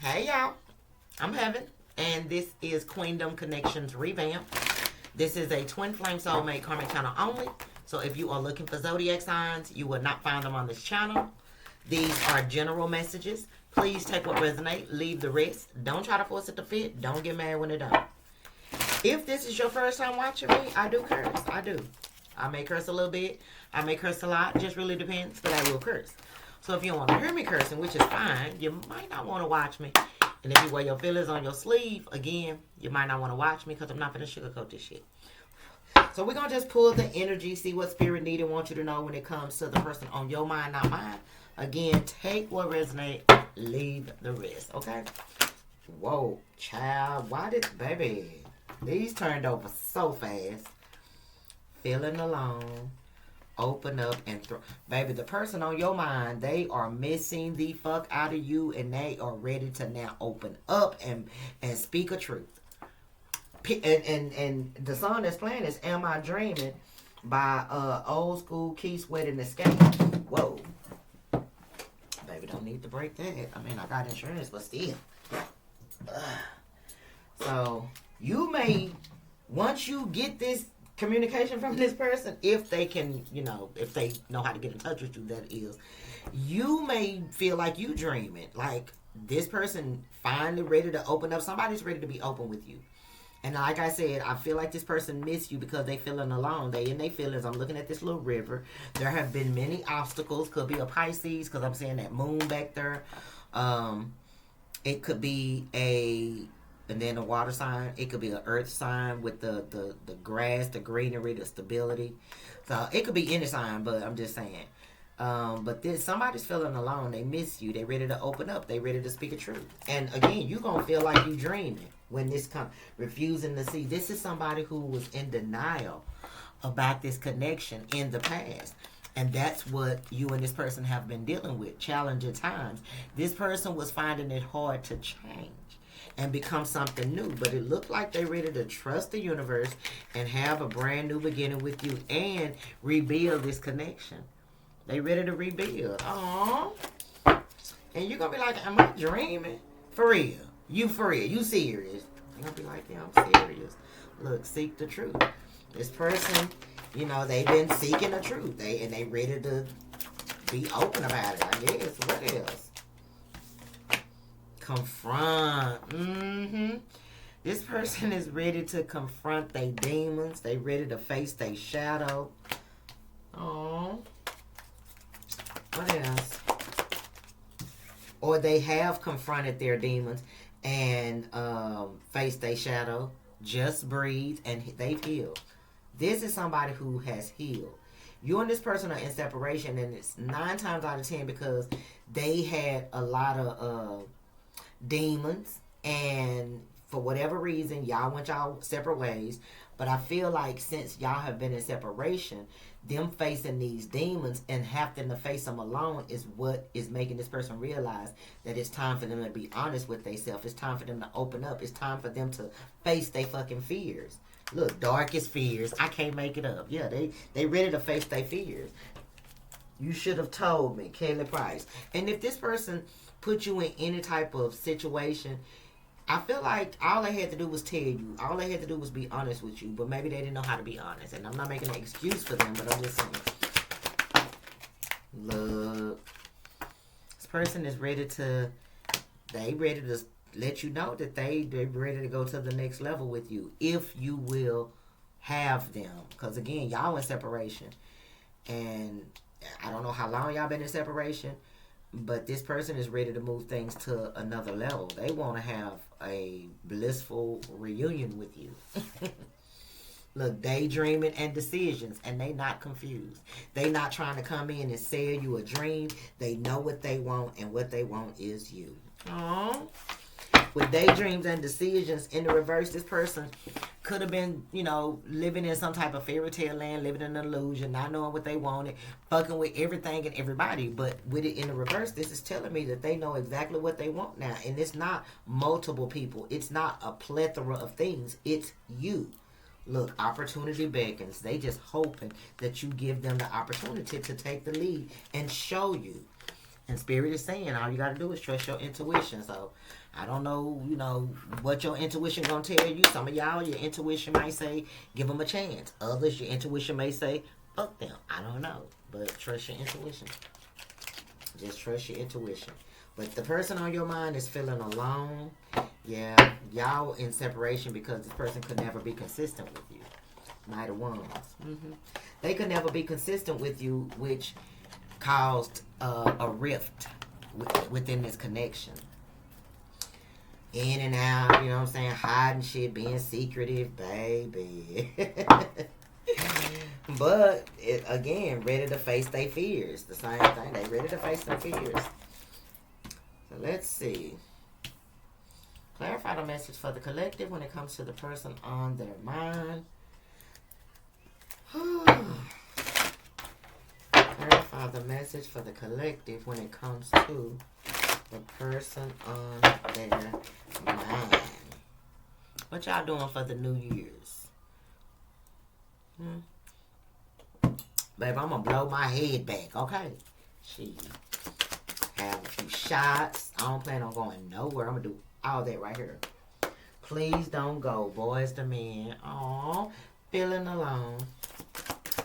Hey y'all, I'm Heaven, and this is Queendom Connections Revamp. This is a twin flame soulmate karmic channel only. So if you are looking for zodiac signs, you will not find them on this channel. These are general messages. Please take what resonates, leave the rest. Don't try to force it to fit. Don't get mad when it don't. If this is your first time watching me, I do curse. I do. I may curse a little bit. I may curse a lot. Just really depends, but I will curse. So if you don't want to hear me cursing, which is fine, you might not want to watch me. And if you wear your feelings on your sleeve, again, you might not want to watch me because I'm not going to sugarcoat this shit. So we're going to just pull the energy, see what spirit need and want you to know when it comes to the person on your mind, not mine. Again, take what resonates, leave the rest, okay? Whoa, child, why did, baby, these turned over so fast. Feeling alone. Open up and throw. Baby, the person on your mind, they are missing the fuck out of you and they are ready to now open up and speak a truth. And the song that's playing is Am I Dreaming by Old School Key Sweat and Escape. Whoa. Baby, don't need to break that. I mean, I got insurance, but still. So, you may, once you get this communication from this person, if they can, if they know how to get in touch with you, that is, you may feel like you dreaming, like this person finally ready to open up. Somebody's ready to be open with you. And like I said, I feel like this person missed you because they feeling alone. They in their feelings. I'm looking at this little river. There have been many obstacles. Could be a Pisces because I'm seeing that moon back there. It could be and then a water sign. It could be an earth sign with the grass, the greenery, the stability. So it could be any sign, but I'm just saying. But somebody's feeling alone. They miss you. They ready to open up. They ready to speak a truth. And again, you going to feel like you dreaming when this comes. Refusing to see. This is somebody who was in denial about this connection in the past. And that's what you and this person have been dealing with. Challenging times. This person was finding it hard to change and become something new, but it looked like they're ready to trust the universe and have a brand new beginning with you and rebuild this connection. They ready to rebuild. Aww. And you're gonna be like, am I dreaming? For real. You for real. You serious. You're gonna be like, yeah, I'm serious. Look, seek the truth. This person, they've been seeking the truth. They ready to be open about it, I guess. What else? Confront. This person is ready to confront their demons. They ready to face their shadow. Oh. What else? Or they have confronted their demons and faced their shadow. Just breathe and they've healed. This is somebody who has healed. You and this person are in separation, and it's 9 times out of 10 because they had a lot of demons, and for whatever reason y'all went y'all separate ways. But I feel like since y'all have been in separation, them facing these demons and having to face them alone is what is making this person realize that it's time for them to be honest with themselves. It's time for them to open up. It's time for them to face their fucking fears. Look, darkest fears. I can't make it up. Yeah, they ready to face their fears. You should have told me, Kelly Price. And if this person put you in any type of situation, I feel like all they had to do was tell you. All they had to do was be honest with you. But maybe they didn't know how to be honest. And I'm not making an excuse for them, but I'm just saying. Look. This person is ready to let you know that they're ready to go to the next level with you. If you will have them. Because again, y'all in separation. And I don't know how long y'all been in separation. But this person is ready to move things to another level. They want to have a blissful reunion with you. Look, daydreaming and decisions, and they not confused. They not trying to come in and sell you a dream. They know what they want, and what they want is you. Aww. With daydreams and decisions in the reverse, this person could have been, living in some type of fairy tale land, living in an illusion, not knowing what they wanted, fucking with everything and everybody. But with it in the reverse, this is telling me that they know exactly what they want now. And it's not multiple people. It's not a plethora of things. It's you. Look, opportunity beckons. They just hoping that you give them the opportunity to take the lead and show you. And Spirit is saying all you got to do is trust your intuition. So I don't know, what your intuition going to tell you. Some of y'all, your intuition might say, give them a chance. Others, your intuition may say, fuck them. I don't know. But trust your intuition. Just trust your intuition. But the person on your mind is feeling alone. Yeah, y'all in separation because this person could never be consistent with you. Knight of Wands. They could never be consistent with you, which caused a rift within this connection. In and out, you know what I'm saying? Hiding shit, being secretive, baby. But, again, ready to face their fears. The same thing. They ready to face their fears. So, let's see. Clarify the message for the collective when it comes to the person on their mind. Clarify the message for the collective when it comes to the person on their mind. What y'all doing for the New Year's? Babe, I'm gonna blow my head back, okay? Shit. Have a few shots. I don't plan on going nowhere. I'm gonna do all that right here. Please don't go, boys to men. Aw, feeling alone.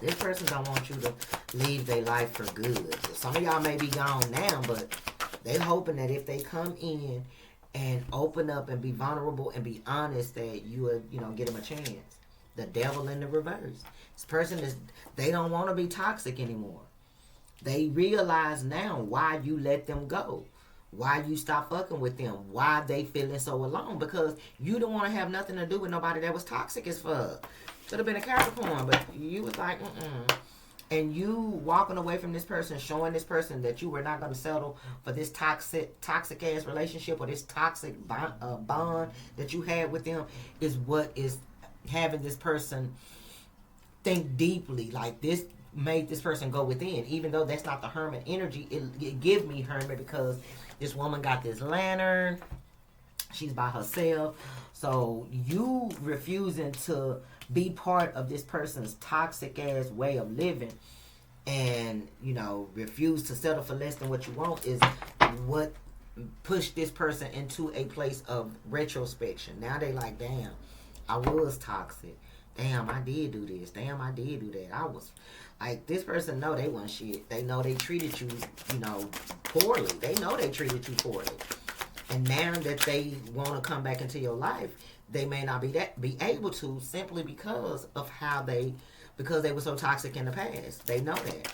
This person don't want you to leave their life for good. Some of y'all may be gone now, but they hoping that if they come in and open up and be vulnerable and be honest, that you would, get them a chance. The devil in the reverse. This person they don't want to be toxic anymore. They realize now why you let them go. Why you stop fucking with them. Why they feeling so alone. Because you don't want to have nothing to do with nobody that was toxic as fuck. Could have been a Capricorn, but you was like, And you walking away from this person, showing this person that you were not going to settle for this toxic ass relationship or this toxic bond that you had with them is what is having this person think deeply. Like, this made this person go within. Even though that's not the hermit energy, it give me hermit because this woman got this lantern. She's by herself. So you refusing to be part of this person's toxic ass way of living and, refuse to settle for less than what you want is what pushed this person into a place of retrospection. Now they like, damn, I was toxic. Damn, I did do this. Damn, I did do that. I was like, this person know they want shit. They know they treated you, poorly. They know they treated you poorly. And now that they want to come back into your life, they may not be able to simply because of because they were so toxic in the past. They know that.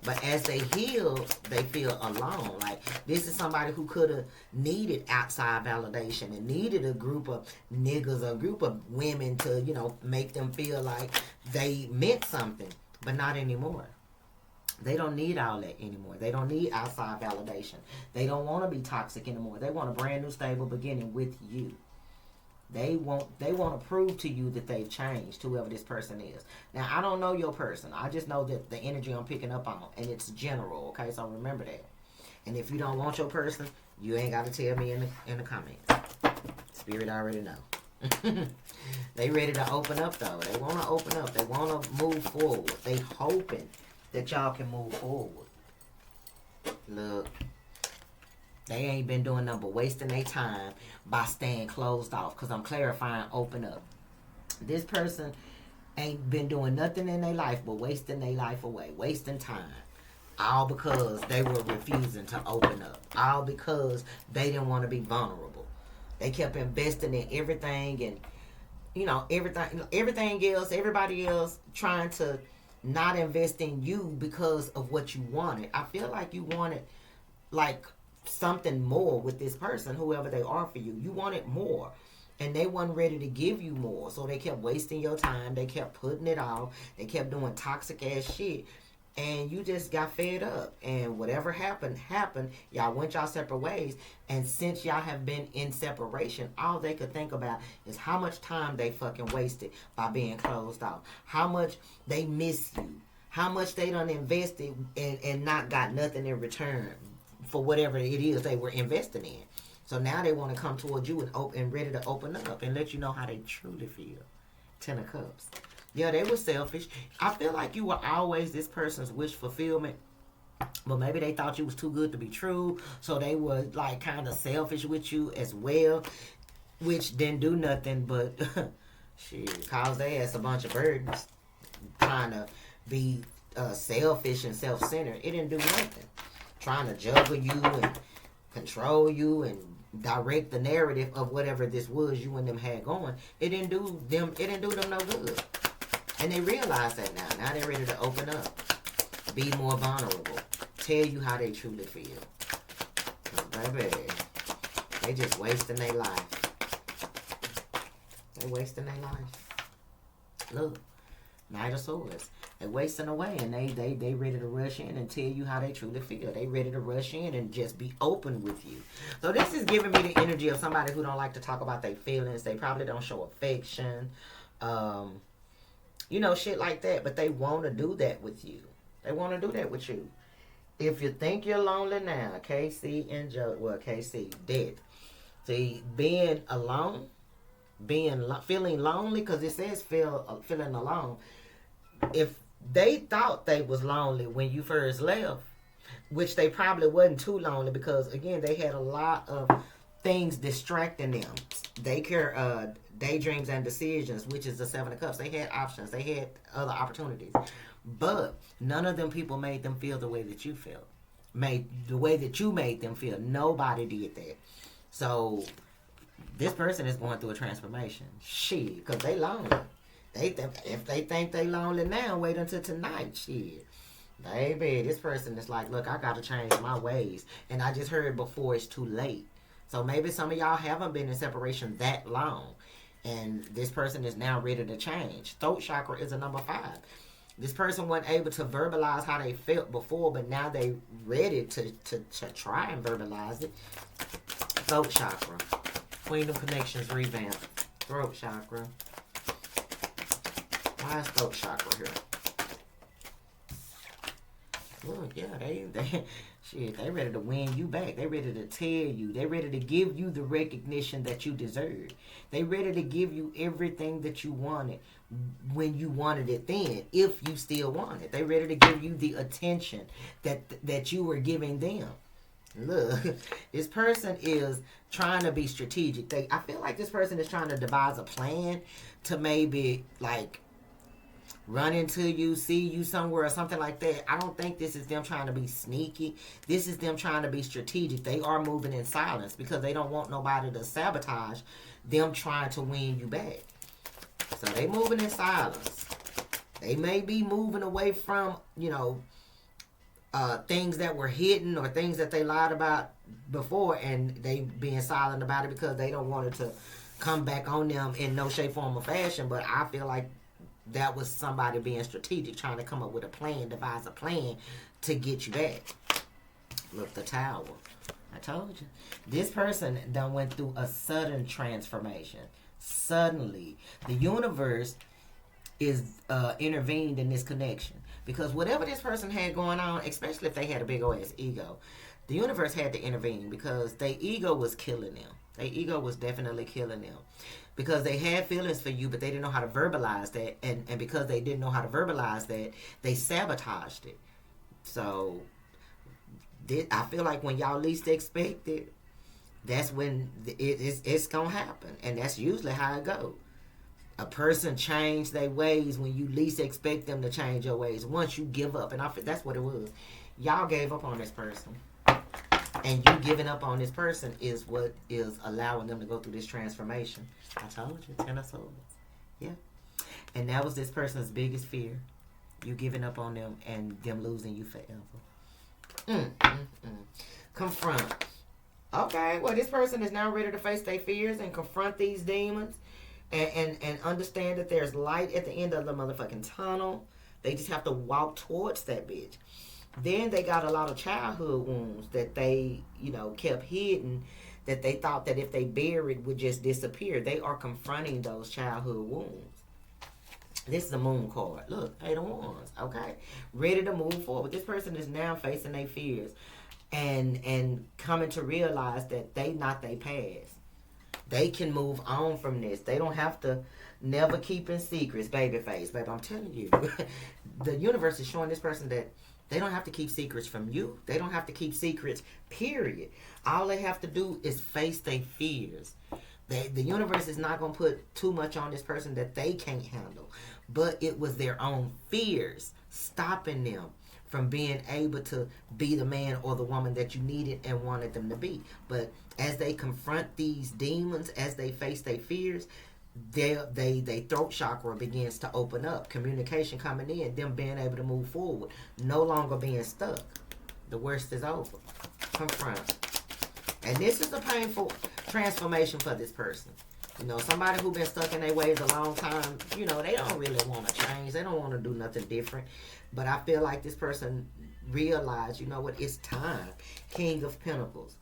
But as they heal, they feel alone. Like, this is somebody who could have needed outside validation and needed a group of niggas, a group of women to, make them feel like they meant something. But not anymore. They don't need all that anymore. They don't need outside validation. They don't want to be toxic anymore. They want a brand new stable beginning with you. They want to prove to you that they've changed, whoever this person is. Now, I don't know your person. I just know that the energy I'm picking up on, and it's general, okay? So remember that. And if you don't want your person, you ain't got to tell me in the comments. Spirit already know. They ready to open up, though. They want to open up. They want to move forward. They hoping that y'all can move forward. Look. They ain't been doing nothing but wasting their time by staying closed off. Because I'm clarifying, open up. This person ain't been doing nothing in their life but wasting their life away. Wasting time. All because they were refusing to open up. All because they didn't want to be vulnerable. They kept investing in everything and, everything else, everybody else trying to not invest in you because of what you wanted. I feel like you wanted, something more with this person, whoever they are for you. You wanted more. And they weren't ready to give you more. So they kept wasting your time. They kept putting it off. They kept doing toxic ass shit. And you just got fed up. And whatever happened. Y'all went y'all separate ways. And since y'all have been in separation, all they could think about is how much time they fucking wasted by being closed off. How much they miss you. How much they done invested and not got nothing in return for whatever it is they were investing in. So now they want to come towards you and ready to open up and let you know how they truly feel. 10 of Cups. Yeah, they were selfish. I feel like you were always this person's wish fulfillment. But maybe they thought you was too good to be true, so they were like kind of selfish with you as well, which didn't do nothing but shit, cause they ass a bunch of burdens trying to be selfish and self-centered. It didn't do nothing. Trying to juggle you and control you and direct the narrative of whatever this was you and them had going. It didn't do them. It didn't do them no good. And they realize that now. Now they're ready to open up, be more vulnerable, tell you how they truly feel. Baby, they just wasting their life. They wasting their life. Look, Knight of Swords. They wasting away, and they ready to rush in and tell you how they truly feel. They ready to rush in and just be open with you. So this is giving me the energy of somebody who don't like to talk about their feelings. They probably don't show affection, shit like that. But they want to do that with you. They want to do that with you. If you think you're lonely now, KC and Joe, well, KC, dead. See, being alone, feeling lonely, because it says feeling alone. If they thought they was lonely when you first left, which they probably wasn't too lonely, because again they had a lot of things distracting them. Daydreams and decisions, which is the Seven of Cups. They had options. They had other opportunities, but none of them people made them feel the way that you felt. Made the way that you made them feel. Nobody did that. So this person is going through a transformation. Shit, because they lonely. If they think they lonely now, wait until tonight. Shit. Baby, this person is like, look, I got to change my ways. And I just heard before it's too late. So maybe some of y'all haven't been in separation that long. And this person is now ready to change. Throat chakra is a number 5. This person wasn't able to verbalize how they felt before, but now they ready to try and verbalize it. Throat chakra. Queen of Connections revamp. Throat chakra. Why is throat chakra here? Look, yeah, they ready to win you back. They ready to tell you. They ready to give you the recognition that you deserve. They ready to give you everything that you wanted when you wanted it then, if you still want it. They ready to give you the attention that you were giving them. Look, this person is trying to be strategic. I feel like this person is trying to devise a plan to maybe like run into you, see you somewhere or something like that. I don't think this is them trying to be sneaky. This is them trying to be strategic. They are moving in silence because they don't want nobody to sabotage them trying to win you back. So they moving in silence. They may be moving away from, things that were hidden or things that they lied about before, and they being silent about it because they don't want it to come back on them in no shape, form, or fashion. But I feel like that was somebody being strategic, trying to come up with a plan, devise a plan to get you back. Look, the Tower. I told you. This person done went through a sudden transformation. Suddenly. The universe is intervened in this connection. Because whatever this person had going on, especially if they had a big old ass ego, the universe had to intervene because their ego was killing them. Their ego was definitely killing them. Because they had feelings for you, but they didn't know how to verbalize that. And because they didn't know how to verbalize that, they sabotaged it. So, I feel like when y'all least expect it, that's when it's going to happen. And that's usually how it goes. A person change their ways when you least expect them to change your ways. Once you give up. And that's what it was. Y'all gave up on this person. And you giving up on this person is what is allowing them to go through this transformation. I told you, 10 of Swords. Yeah. And that was this person's biggest fear. You giving up on them and them losing you forever. Confront. Okay, well, this person is now ready to face their fears and confront these demons and understand that there's light at the end of the motherfucking tunnel. They just have to walk towards that bitch. Then they got a lot of childhood wounds that they, kept hidden, that they thought that if they buried would just disappear. They are confronting those childhood wounds. This is the Moon card. Look, 8 of Wands, okay? Ready to move forward. This person is now facing their fears and coming to realize that they not their past. They can move on from this. They don't have to never keep in secrets, baby face. Baby, I'm telling you. The universe is showing this person that They don't have to keep secrets from you. They don't have to keep secrets, period. All they have to do is face their fears. The universe is not going to put too much on this person that they can't handle. But it was their own fears stopping them from being able to be the man or the woman that you needed and wanted them to be. But as they confront these demons, as they face their fears, they throat chakra begins to open up. Communication coming in, them being able to move forward, no longer being stuck. The worst is over. Confront. And this is a painful transformation for this person. You know, somebody who been stuck in their ways a long time, you know, they don't really want to change. They don't want to do nothing different. But I feel like this person realized, you know what, it's time. King of Pentacles.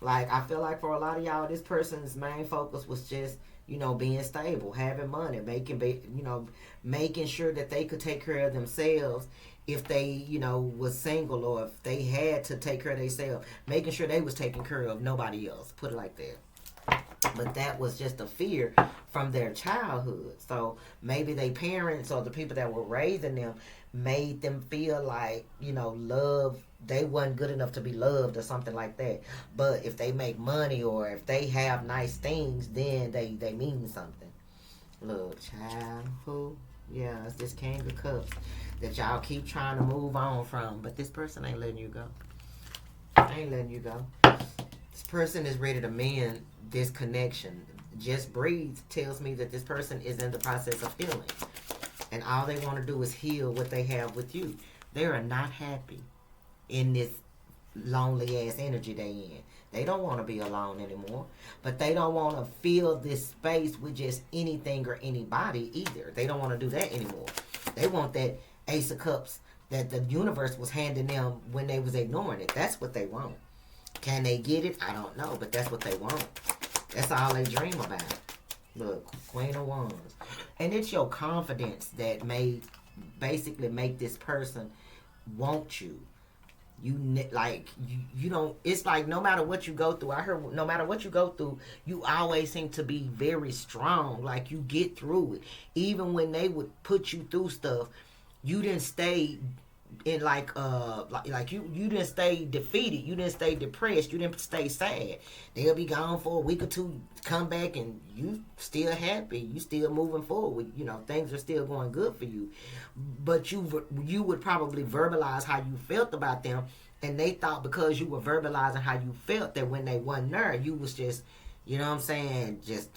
Like, I feel like for a lot of y'all, this person's main focus was just, you know, being stable, having money, making sure that they could take care of themselves if they, you know, was single, or if they had to take care of themselves, making sure they was taken care of, nobody else. Put it like that. But that was just a fear from their childhood. So maybe their parents or the people that were raising them made them feel like, you know, love, they wasn't good enough to be loved or something like that. But if they make money or if they have nice things, then they mean something. Look, child, who? Yeah, it's this King of Cups that y'all keep trying to move on from. But this person ain't letting you go. Ain't letting you go. This person is ready to mend this connection. Just Breathe tells me that this person is in the process of healing. And all they want to do is heal what they have with you. They are not happy in this lonely ass energy they in. They don't want to be alone anymore. But they don't want to fill this space with just anything or anybody either. They don't want to do that anymore. They want that Ace of Cups that the universe was handing them when they was ignoring it. That's what they want. Can they get it? I don't know, but that's what they want. That's all they dream about. Look, Queen of Wands. And it's your confidence that basically make this person want you. You don't, it's like no matter what you go through, I heard no matter what you go through, you always seem to be very strong. Like you get through it. Even when they would put you through stuff, you didn't stay in you didn't stay defeated, you didn't stay depressed, you didn't stay sad. They'll be gone for a week or two, come back and you still happy, you still moving forward, you know, things are still going good for you. But you would probably verbalize how you felt about them, and they thought because you were verbalizing how you felt that when they wasn't there, you was just, you know what I'm saying, just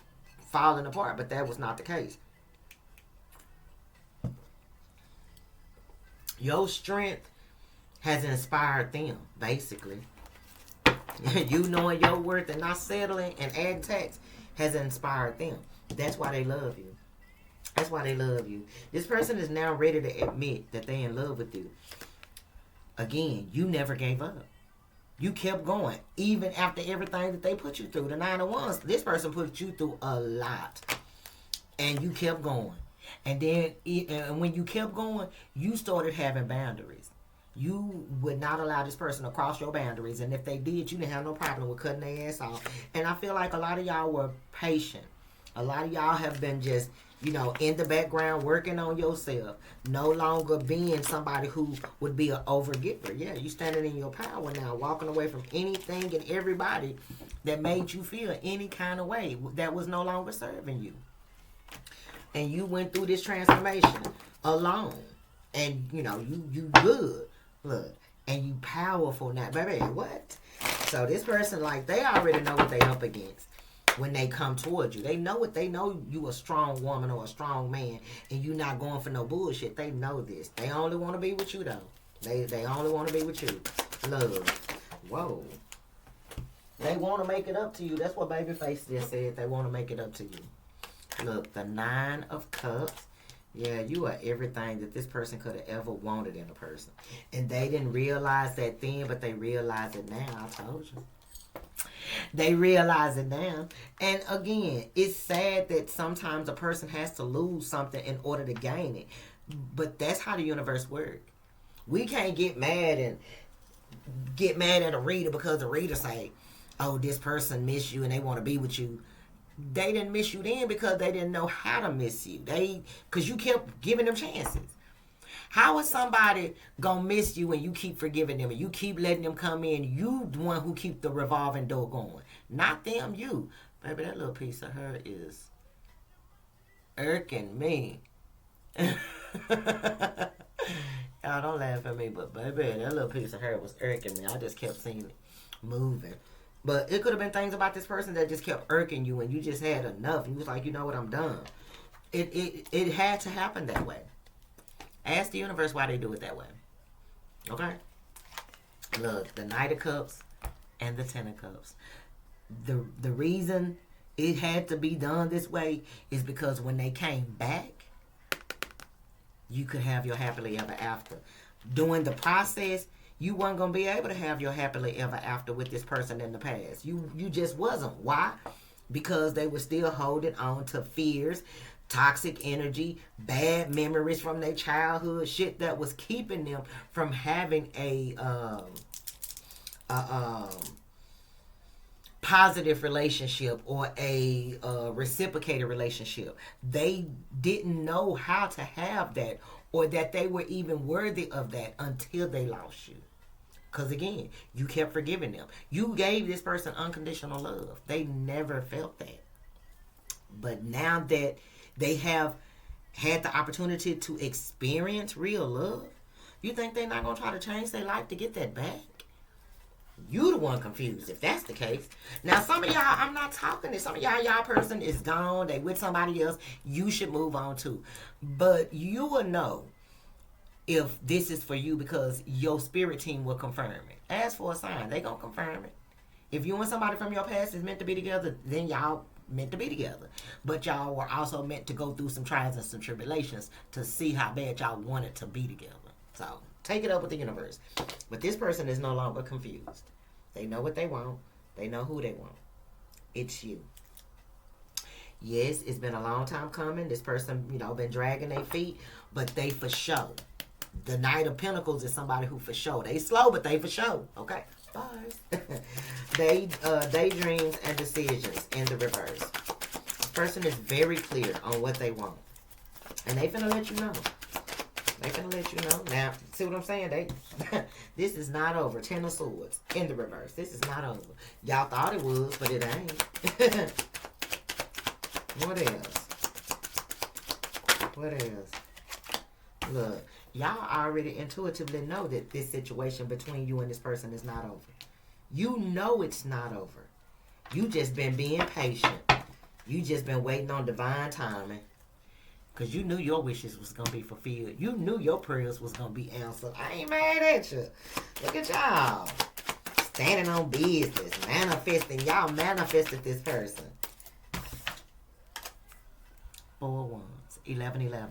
falling apart. But that was not the case. Your strength has inspired them, basically. You knowing your worth and not settling and adding tax has inspired them. That's why they love you. That's why they love you. This person is now ready to admit that they're in love with you. Again, you never gave up. You kept going. Even after everything that they put you through. The Nine of Wands, this person put you through a lot. And you kept going. And then when you kept going, you started having boundaries. You would not allow this person to cross your boundaries. And if they did, you didn't have no problem with cutting their ass off. And I feel like a lot of y'all were patient. A lot of y'all have been just, you know, in the background working on yourself. No longer being somebody who would be an overgiver. Yeah, you standing in your power now, walking away from anything and everybody that made you feel any kind of way that was no longer serving you. And you went through this transformation alone. And, you know, you good. Look. And you powerful now. Baby, what? So this person, like, they already know what they up against when they come towards you. They know it. They know you a strong woman or a strong man. And you not going for no bullshit. They know this. They only want to be with you, though. They only want to be with you. Love. Whoa. They want to make it up to you. That's what Babyface just said. They want to make it up to you. Look, the Nine of Cups. Yeah, you are everything that this person could have ever wanted in a person. And they didn't realize that then, but they realize it now. I told you. They realize it now. And again, it's sad that sometimes a person has to lose something in order to gain it. But that's how the universe works. We can't get mad at a reader because the reader say, oh, this person miss you and they want to be with you. They didn't miss you then because they didn't know how to miss you. Because you kept giving them chances. How is somebody gonna miss you when you keep forgiving them and you keep letting them come in? You the one who keep the revolving door going, not them. You, baby, that little piece of her is irking me. Y'all don't laugh at me, but baby, that little piece of her was irking me. I just kept seeing it moving. But it could have been things about this person that just kept irking you and you just had enough. You was like, you know what, I'm done. It had to happen that way. Ask the universe why they do it that way. Okay? Look, the Knight of Cups and the Ten of Cups. The reason it had to be done this way is because when they came back, you could have your happily ever after. During the process, you weren't going to be able to have your happily ever after with this person in the past. You just wasn't. Why? Because they were still holding on to fears, toxic energy, bad memories from their childhood, shit that was keeping them from having a positive relationship or a reciprocated relationship. They didn't know how to have that or that they were even worthy of that until they lost you. Because again, you kept forgiving them. You gave this person unconditional love. They never felt that. But now that they have had the opportunity to experience real love, you think they're not going to try to change their life to get that back? You the one confused if that's the case. Now some of y'all, I'm not talking to some of y'all person is gone, they with somebody else, you should move on too. But you will know if this is for you because your spirit team will confirm it. Ask for a sign, they gonna confirm it. If you and somebody from your past is meant to be together, then y'all meant to be together. But y'all were also meant to go through some trials and some tribulations to see how bad y'all wanted to be together. So take it up with the universe. But this person is no longer confused. They know what they want. They know who they want. It's you. Yes, it's been a long time coming. This person, been dragging their feet, but they for show. The Knight of Pentacles is somebody who for show. They slow, but they for show. Okay? Bye. Daydreams and decisions in the reverse. This person is very clear on what they want. And they finna let you know. They gonna let you know. Now, see what I'm saying? This is not over. Ten of Swords in the reverse. This is not over. Y'all thought it was, but it ain't. What else? What else? Look, y'all already intuitively know that this situation between you and this person is not over. You know it's not over. You just been being patient. You just been waiting on divine timing. Because you knew your wishes was going to be fulfilled. You knew your prayers was going to be answered. I ain't mad at you. Look at y'all. Standing on business. Manifesting. Y'all manifested this person. 4 of Wands. 11-11.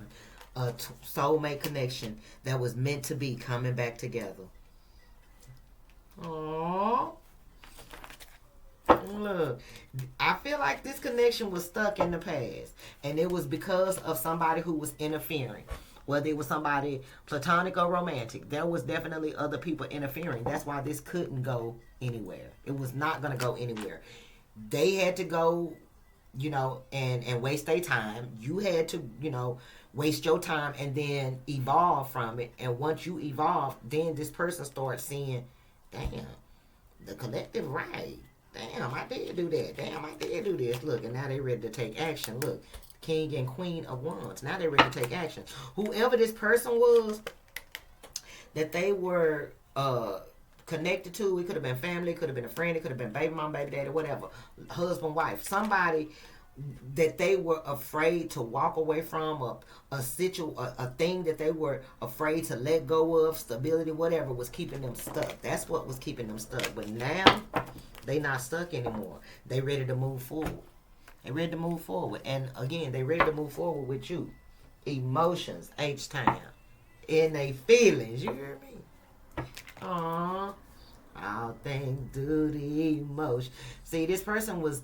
A soulmate connection that was meant to be coming back together. Aww. Look, I feel like this connection was stuck in the past, and it was because of somebody who was interfering. Whether it was somebody platonic or romantic, there was definitely other people interfering. That's why this couldn't go anywhere. It was not going to go anywhere. They had to go, and waste their time. You had to, waste your time and then evolve from it. And once you evolve, then this person starts seeing, damn, the collective right. Damn, I did do that. Damn, I did do this. Look, and now they ready to take action. Look, King and Queen of Wands. Now they ready to take action. Whoever this person was that they were connected to, it could have been family, it could have been a friend, it could have been baby mom, baby daddy, whatever, husband, wife, somebody that they were afraid to walk away from, a thing that they were afraid to let go of, stability, whatever, was keeping them stuck. That's what was keeping them stuck. But now, they not stuck anymore. They ready to move forward. They ready to move forward. And again, they ready to move forward with you. Emotions, H-Town. In they feelings, you hear me? Aww. All things due to emotion. See, this person was,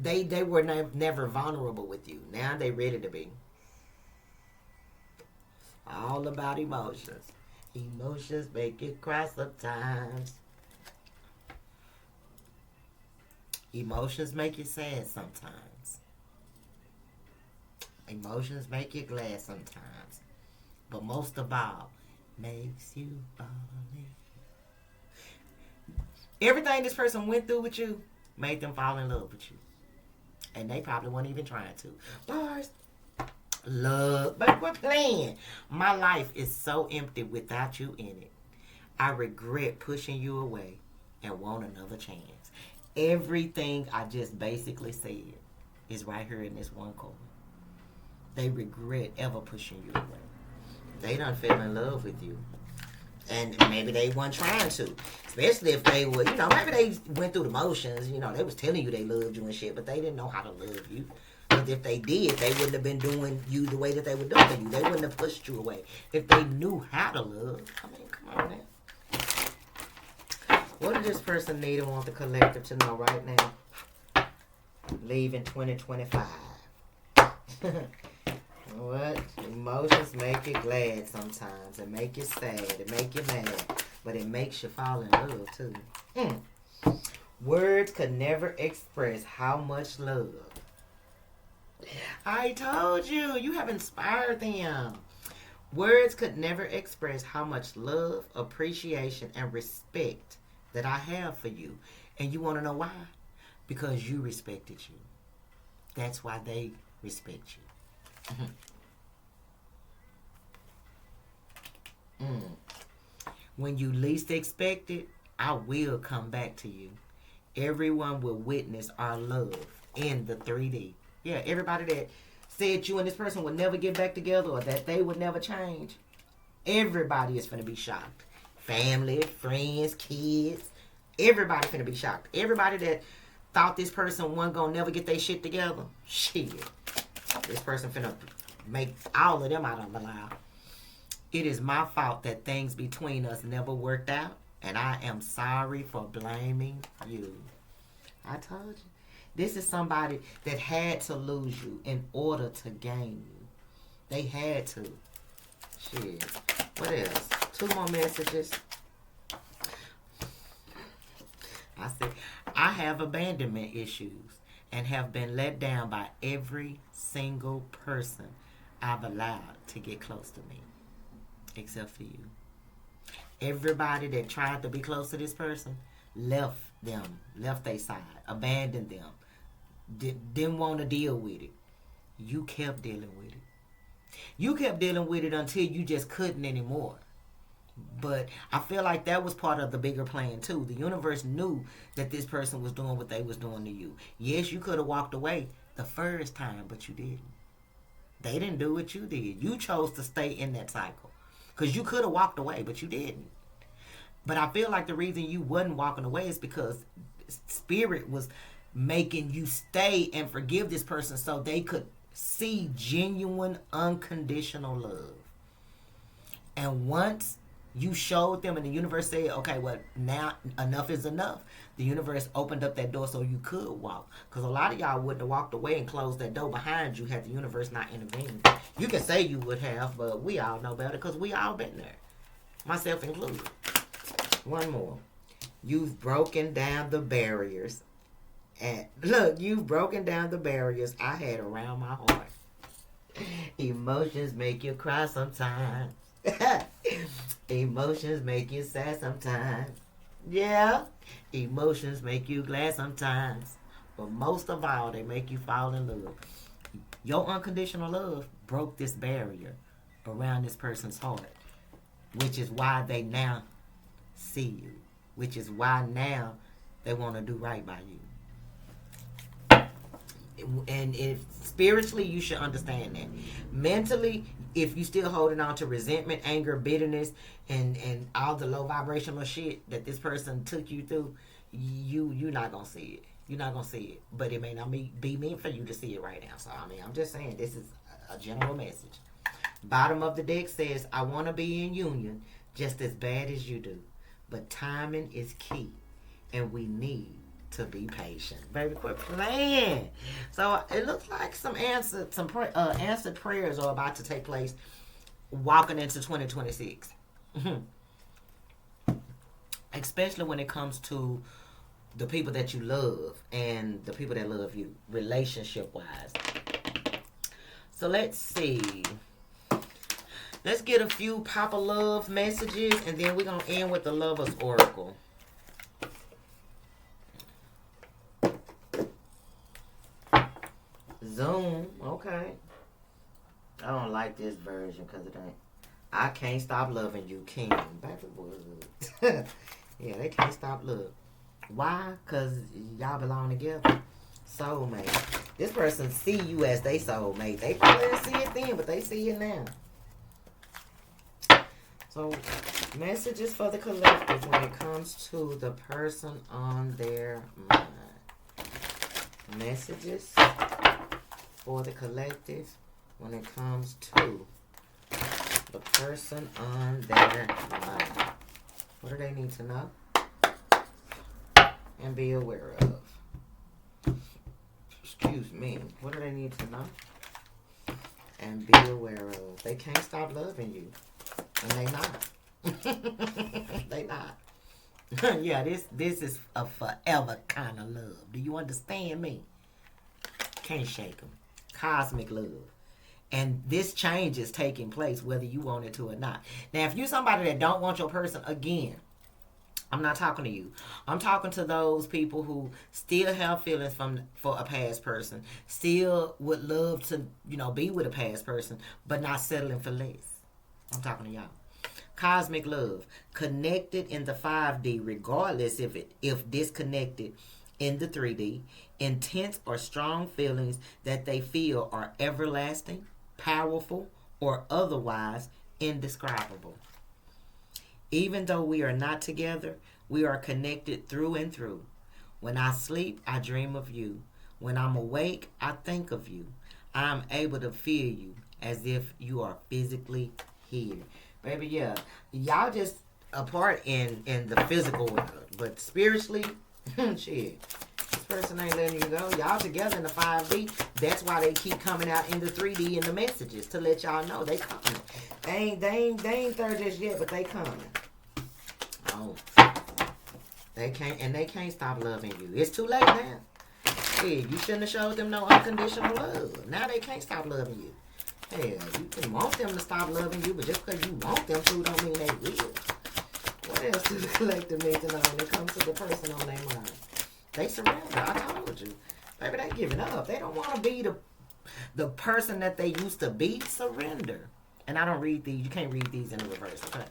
they were never vulnerable with you. Now they ready to be. All about emotions. Emotions make you cry sometimes. Emotions make you sad sometimes. Emotions make you glad sometimes. But most of all, makes you fall in. Everything this person went through with you made them fall in love with you. And they probably weren't even trying to. Lars, love, but we're playing. My life is so empty without you in it. I regret pushing you away and want another chance. Everything I just basically said is right here in this one chord. They regret ever pushing you away. They done fell in love with you. And maybe they weren't trying to. Especially if they were, maybe they went through the motions. They was telling you they loved you and shit, but they didn't know how to love you. Because if they did, they wouldn't have been doing you the way that they were doing you. They wouldn't have pushed you away. If they knew how to love, come on now. What does this person need and want the collective to know right now? Leaving 2025. What? Emotions make you glad sometimes. It make you sad. It make you mad. But it makes you fall in love too. Words could never express how much love. I told you. You have inspired them. Words could never express how much love, appreciation, and respect that I have for you. And you want to know why? Because you respected you. That's why they respect you. When you least expect it, I will come back to you. Everyone will witness our love in the 3D. Yeah, everybody that said you and this person would never get back together or that they would never change, everybody is finna be shocked. Family, friends, kids, everybody finna be shocked. Everybody that thought this person wasn't gonna never get their shit together, shit. This person finna make all of them out of the lie. It is my fault that things between us never worked out, and I am sorry for blaming you. I told you. This is somebody that had to lose you in order to gain you. They had to. Shit. What else? 2 more messages. I said, I have abandonment issues and have been let down by every single person I've allowed to get close to me, except for you. Everybody that tried to be close to this person left their side, abandoned them, didn't want to deal with it. You kept dealing with it. You kept dealing with it until you just couldn't anymore. But I feel like that was part of the bigger plan too. The universe knew that this person was doing what they was doing to you. Yes, you could have walked away the first time, but you didn't. They didn't do what you did. You chose to stay in that cycle. Because you could have walked away, but you didn't. But I feel like the reason you wasn't walking away is because Spirit was making you stay and forgive this person so they could see genuine, unconditional love. And once you showed them and the universe said, okay, well, now enough is enough, the universe opened up that door so you could walk. Because a lot of y'all wouldn't have walked away and closed that door behind you had the universe not intervened. You can say you would have, but we all know better because we all been there. Myself included. One more. You've broken down the barriers. And look, you've broken down the barriers I had around my heart. Emotions make you cry sometimes. Emotions make you sad sometimes. Yeah. Emotions make you glad sometimes. But most of all, they make you fall in love. Your unconditional love broke this barrier around this person's heart. Which is why they now see you. Which is why now they want to do right by you. And if spiritually, you should understand that. Mentally, if you still holding on to resentment, anger, bitterness, and all the low vibrational shit that this person took you through, you're not gonna see it. You're not gonna see it. But it may not be meant for you to see it right now. So I mean, I'm just saying this is a general message. Bottom of the deck says, I want to be in union just as bad as you do, but timing is key, and we need to be patient. Baby, quit playing. So it looks like some answered prayers are about to take place walking into 2026. Especially when it comes to the people that you love and the people that love you, relationship wise. So let's see. Let's get a few Papa Love messages, and then we're going to end with the Lover's Oracle. Zoom. Okay. I don't like this version because it ain't. I can't stop loving you, King. Baby Woods. Yeah, they can't stop love. Why? Because y'all belong together. Soulmate. This person see you as they soulmate. They probably didn't see it then, but they see it now. So, messages for the collective when it comes to the person on their mind. Messages for the collective when it comes to the person on their mind. What do they need to know and be aware of? Excuse me. What do they need to know and be aware of? They can't stop loving you. And they not. They not. Yeah, this is a forever kind of love. Do you understand me? Can't shake them. Cosmic love. And this change is taking place whether you want it to or not. Now, if you're somebody that don't want your person again, I'm not talking to you. I'm talking to those people who still have feelings for a past person, still would love to, be with a past person, but not settling for less. I'm talking to y'all. Cosmic love, connected in the 5D, regardless if disconnected in the 3D, intense or strong feelings that they feel are everlasting, powerful, or otherwise indescribable. Even though we are not together, we are connected through and through. When I sleep, I dream of you. When I'm awake, I think of you. I am able to feel you as if you are physically here. Baby, yeah. Y'all just apart in the physical world. But spiritually, shit. This person ain't letting you go. Y'all together in the 5D. That's why they keep coming out in the 3D in the messages. To let y'all know they coming. They ain't third just yet, but they coming. Oh. They can't stop loving you. It's too late now. Yeah, you shouldn't have showed them no unconditional love. Now they can't stop loving you. Hell, you can want them to stop loving you, but just because you want them to don't mean they will. What else does the collective need to know when it comes to the person on their mind? They surrender. I told you. Baby, they giving up. They don't want to be the person that they used to be. Surrender. And I don't read these. You can't read these in the reverse, okay?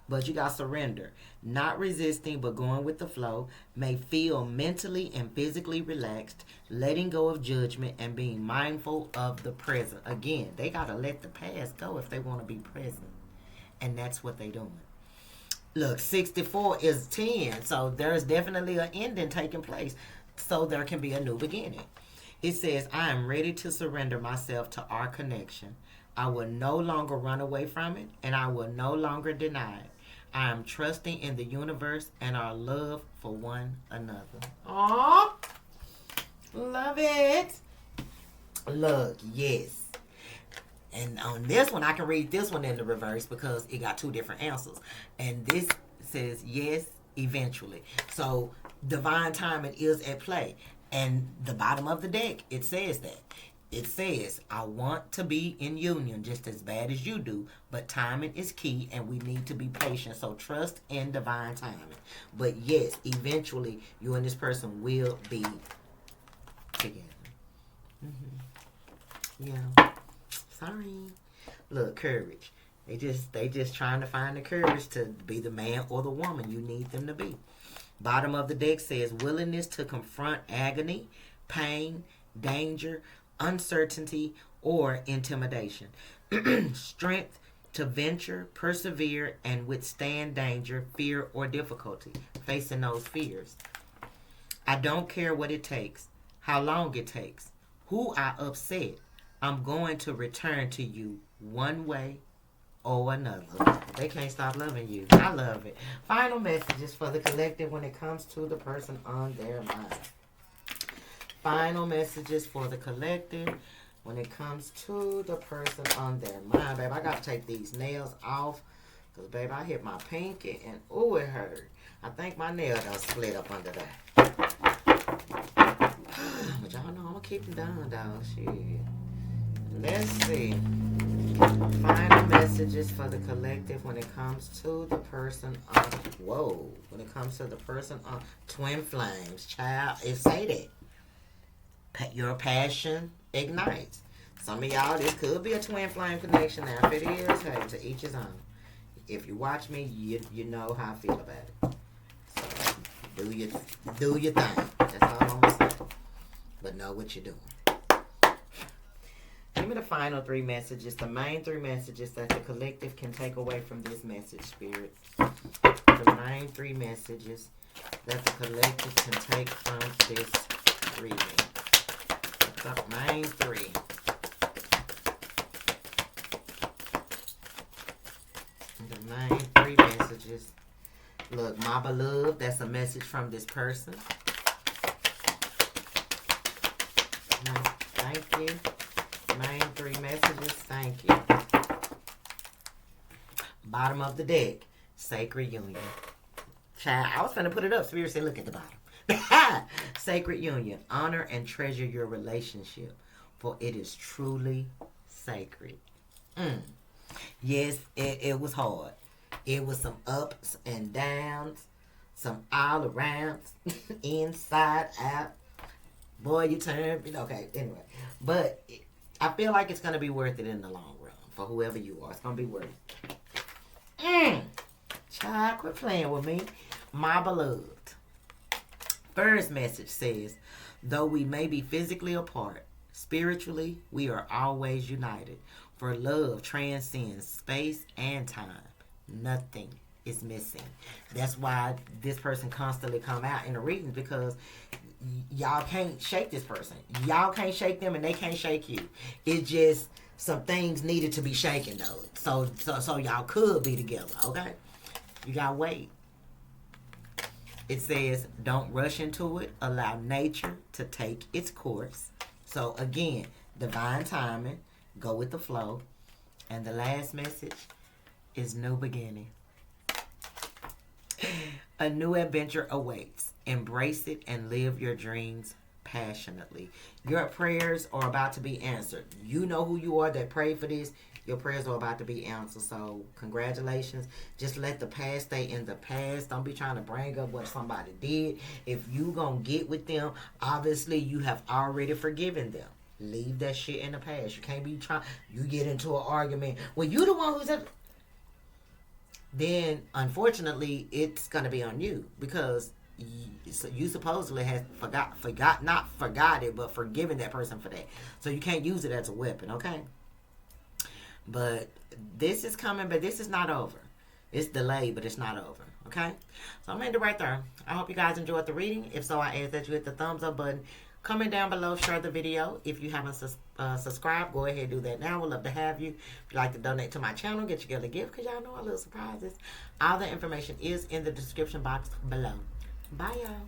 But you got surrender. Not resisting, but going with the flow. May feel mentally and physically relaxed. Letting go of judgment and being mindful of the present. Again, they got to let the past go if they want to be present. And that's what they doing. Look, 64 is 10. So there's definitely an ending taking place. So there can be a new beginning. It says, I am ready to surrender myself to our connection. I will no longer run away from it. And I will no longer deny it. I am trusting in the universe and our love for one another. Aww. Love it. Look, yes. And on this one, I can read this one in the reverse because it got two different answers. And this says, yes, eventually. So, divine timing is at play. And the bottom of the deck, it says that. It says, I want to be in union just as bad as you do, but timing is key and we need to be patient. So trust in divine timing. But yes, eventually you and this person will be together. Yeah. Sorry. Look, courage. They just trying to find the courage to be the man or the woman you need them to be. Bottom of the deck says willingness to confront agony, pain, danger, uncertainty, or intimidation. Strength to venture, persevere, and withstand danger, fear, or difficulty. Facing those fears. I don't care what it takes, how long it takes, who I upset. I'm going to return to you one way or another. They can't stop loving you. I love it. Final messages for the collective when it comes to the person on their mind. Final messages for the collective when it comes to the person on their mind. Babe, I got to take these nails off because, babe, I hit my pinky and, ooh, it hurt. I think my nail done split up under there. But y'all know I'm going to keep them down, dog. Shit. Let's see. Final messages for the collective when it comes to the person of, when it comes to the person of twin flames. Child, it say that. Your passion ignites. Some of y'all, this could be a twin flame connection. Now, if it is, hey, to each his own. If you watch me, you know how I feel about it. So, do your thing. That's all I'm going to say. But know what you're doing. Give me the final 3 messages, the main 3 messages that the collective can take away from this message, Spirit. The main 3 messages that the collective can take from this reading. The main 3. The main 3 messages. Look, my beloved, that's a message from this person. Thank you. Main 3 messages. Thank you. Bottom of the deck. Sacred union. Child, I was finna put it up. Spirit said, look at the bottom. Sacred union. Honor and treasure your relationship, for it is truly sacred. Yes, it was hard. It was some ups and downs. Some all around. Inside, out. Boy, you turn. Okay, anyway. But I feel like it's going to be worth it in the long run. For whoever you are. It's going to be worth it. Child, quit playing with me. My beloved. First message says, though we may be physically apart, spiritually, we are always united. For love transcends space and time. Nothing is missing. That's why this person constantly come out in the readings, because y'all can't shake this person. Y'all can't shake them and they can't shake you. It's just some things needed to be shaken though. So y'all could be together, okay? You gotta wait. It says, don't rush into it. Allow nature to take its course. So again, divine timing. Go with the flow. And the last message is new beginning. A new adventure awaits. Embrace it and live your dreams passionately. Your prayers are about to be answered. You know who you are that prayed for this. Your prayers are about to be answered. So congratulations. Just let the past stay in the past. Don't be trying to bring up what somebody did. If you gonna get with them, obviously you have already forgiven them. Leave that shit in the past. You can't be trying. You get into an argument. Well, you the one who's then unfortunately it's gonna be on you, because you supposedly has not forgot it, but forgiven that person for that. So you can't use it as a weapon, okay? But this is coming, but this is not over. It's delayed, but it's not over, okay? So I'm ending right there. I hope you guys enjoyed the reading. If so, I ask that you hit the thumbs up button. Comment down below, share the video. If you haven't subscribed, go ahead and do that now. We'd love to have you. If you'd like to donate to my channel, get your girl a gift, because y'all know I love surprises. All the information is in the description box below. Bye, y'all.